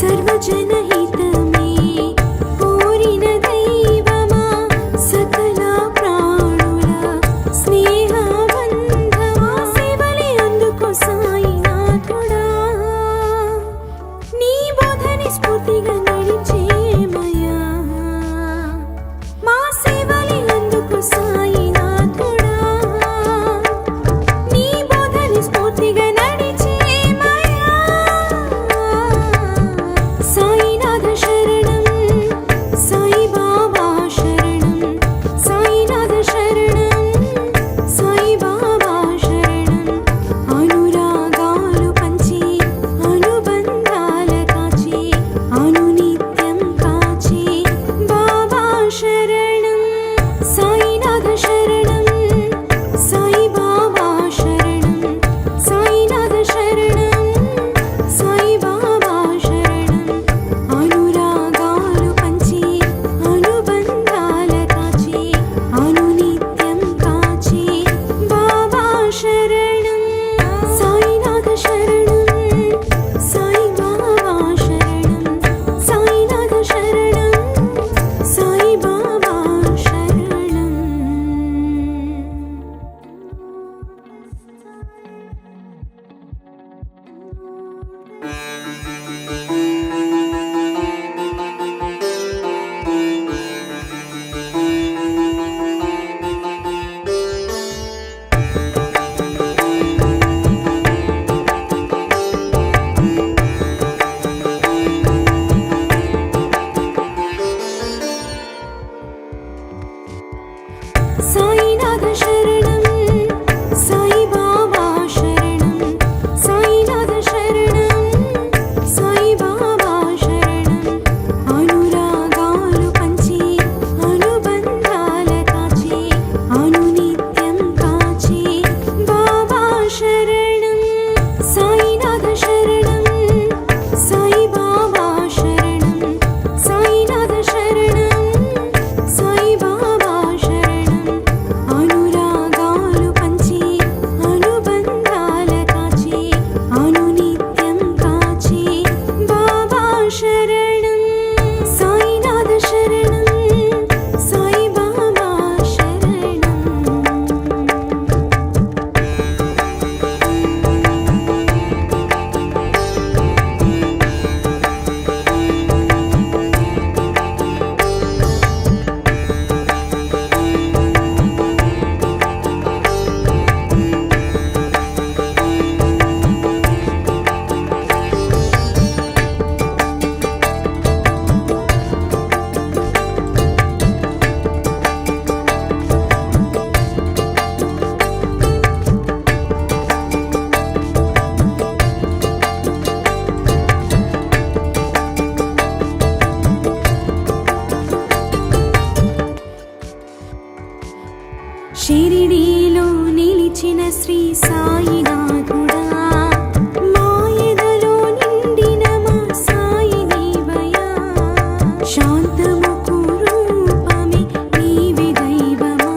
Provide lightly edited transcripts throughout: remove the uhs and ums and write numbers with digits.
సర్వజనహితమే కోరిన దైవమా సకల ప్రాణుల స్నేహబంధమా సేవలే అందుకో సాయినాథుడా నీ బోధని స్ఫూర్తిగా నడిచేమయ్యా మా సేవలే అందుకో సాయినాథుడా నీ బోధని స్ఫూర్తిగా నడిచేమయ్యా సాయినాథ శరణం సాయి బాబా శరణం సాయినాథ శరణం సాయి బాబా శరణం అనురాగాలు పంచి అనుబంధాల కాచి అనునిత్యం కాచి బాబా శరణం సాయినాథ శరణం సాయి బాబా శరణం సాయినాథ శరణం సాయి బాబా శరణం అనురాగాలు పంచి అనుబంధాల కాచి అనునిత్యం కాచి బాబా శరణం సాయినాథ శరణం సాయి బాబా శరణం సాయినాథ శరణం సాయి బాబా శరణం సాయినాథ శరణం సాయి బాబా శరణం సాయినాథ శరణం సాయి బాబా శరణం అనురాగాలు పంచి అనుబంధాల కాచి అనునిత్యం కాచి బాబా శరణం సాయినాథ శరణం సాయి బాబా శరణం సాయినాథ శరణం సాయి బాబా శరణం అనురాగాలు పంచి అనుబంధాల కాచి అనునిత్యం కాచి బాబా శరణం సాయినాథ శరణం సాయి బాబా శరణం షిరిడీలో నిలిచిన శ్రీ సాయినాథుడా మా ఎదలో నిండిన మా సాయి నీవయ్యా శాంతముకు రూపమే నీవే దైవమా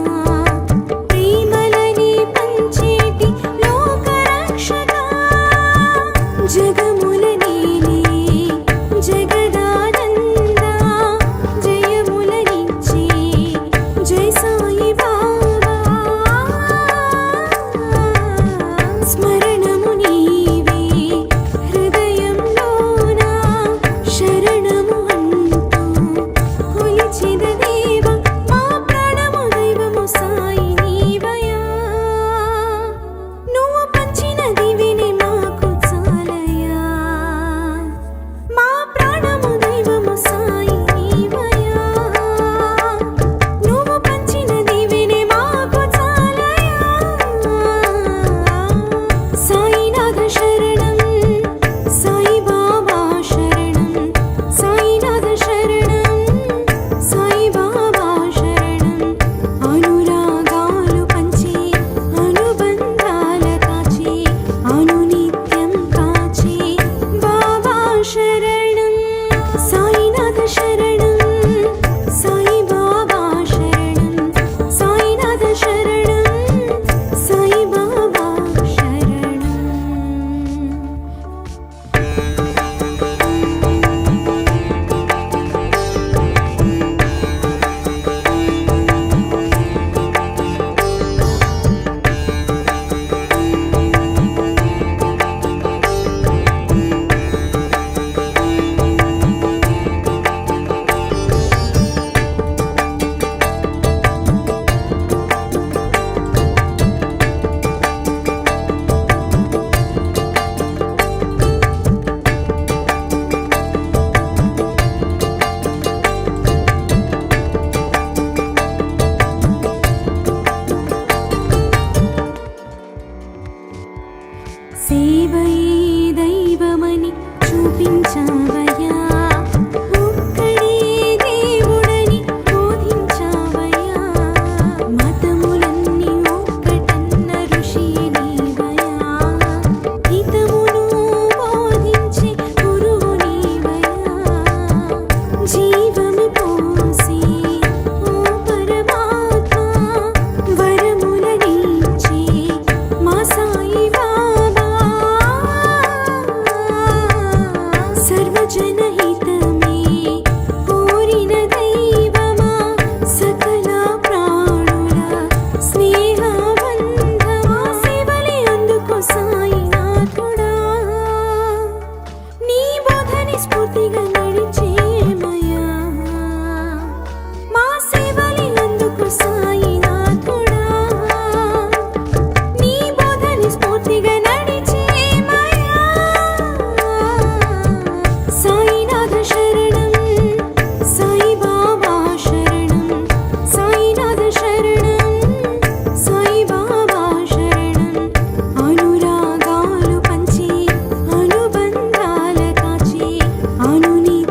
ప్రేమలని పంచేటి లోకరక్షకా జగముల నీలే జగదానందా జయములనిచ్చే జై సాయి బాబా స్మరణము నీవే హృదయంలోన శరణము అంటూ కొలిచిన దేవ మా ప్రాణము దైవము సాయి నీవయ్యా నువ్వు పంచిన దివిని మాకు చాలయ్యా మా ప్రాణము దైవము సాయి నీవయ్యా నువ్వు పంచిన దివిని మాకు చాలయ్యా సాయినాథ శరణం సాయి బాబా శరణం సాయినాథ శరణం సాయి బాబా శరణం అనురాగాలు పంచి అనుబంధాల కాచి అనునిత్యం కాచి బాబా శరణం సాయినాథ శరణం సాయి బాబా శరణం సాయినాథ శరణం సాయి బాబా శరణం చూపించావయ్యా ఒక్కడే దేవుడని బోధించావయ్యా మతములన్నీ ఒక్కటన్న ఋషి నీవయ్యా హితమును బోధించే గురువు నీవయ్యా జీవము పోసి ఓ పరమాత్మ వరములనిచ్చే మా సాయి బాబా సర్వజనహితమే కోరిన దైవమా సకల ప్రాణుల స్నేహబంధమా సేవలే అందుకో సాయినాథుడా నీ బోధని స్ఫూర్తిగా నడిచేమయ్యా మా సేవలే అందుకో సాయినాథుడా నీ బోధని స్ఫూర్తిగా నడిచేమయ్యా సాయినాథ శరణం సాయి బాబా శరణం సాయినాథ శరణం సాయి బాబా శరణం అనురాగాలు పంచి అనుబంధాల కాచి అనునిత్యం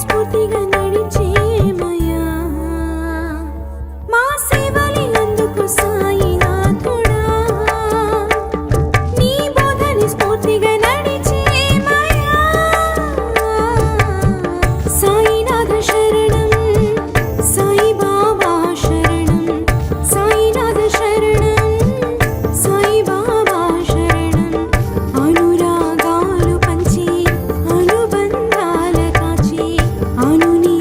స్ఫూర్తిగా నడిచేమయ్యా మా సేవలి అందుకు సాయినాథుడా నీ బోధని స్ఫూర్తిగా నడిచేమయ్యా సాయినాథ శరణం సాయి బాబా శరణం సాయినాథ శరణం సాయి బాబా శరణం అనురాగాలు పంచి అనుబంధాల కాచి అనుని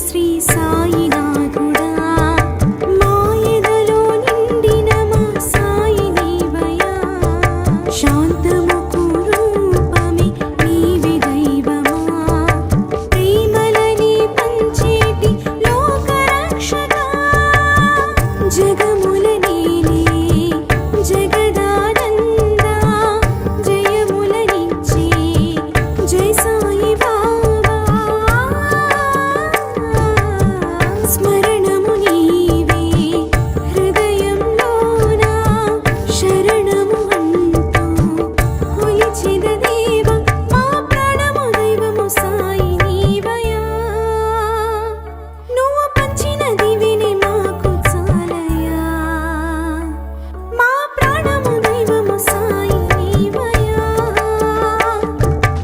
శ్రీ సాయినాథుడా మాయదలో నిండిన మా సాయి నీవయా శాంతముకు రూపమే నీవే దైవమా ప్రేమలని పంచేటి లోకరక్షకా జగముల నీలే జగదానందా జయములనిచ్చే జై సాయి బాబా స్మరణము నీవే హృదయంలోన శరణము అంటూ కొలిచిన దేవ మా ప్రాణము దైవము సాయి నీవయా నువ్వు పంచిన దివిని మాకు చాలయా మా ప్రాణము దైవము సాయి నీవయా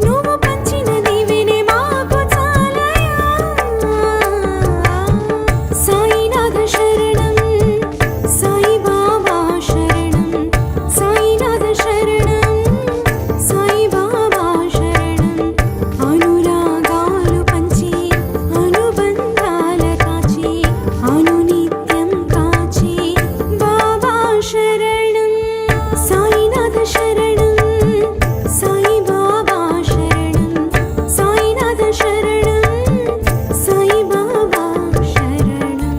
నువ్వు పంచిన దివిని మాకు చాలయా సాయినాథ శరణం సాయి బాబా శరణం సాయినాథ శరణం సాయి బాబా శరణం అనురాగాలు పంచి అనుబంధాల కాచి అనునిత్యం కాచి బాబా శరణం సాయినాథ శరణం సాయి బాబా శరణం సాయినాథ శరణం సాయి బాబా శరణం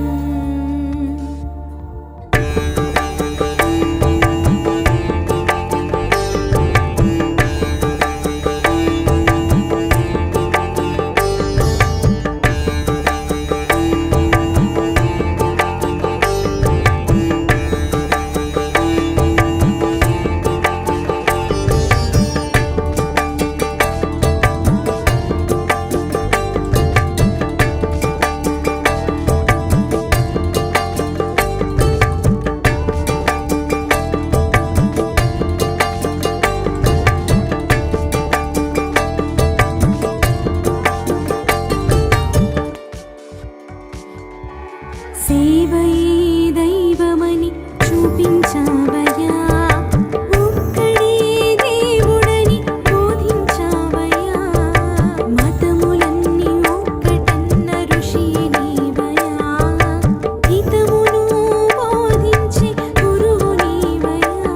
సేవయే దైవమని చూపించావయ్యా ఒక్కడే దేవుడని బోధించావయ్యా మతములన్నీ ఒక్కటన్న ఋషి నీవయ్యా హితమును బోధించే గురువు నీవయ్యా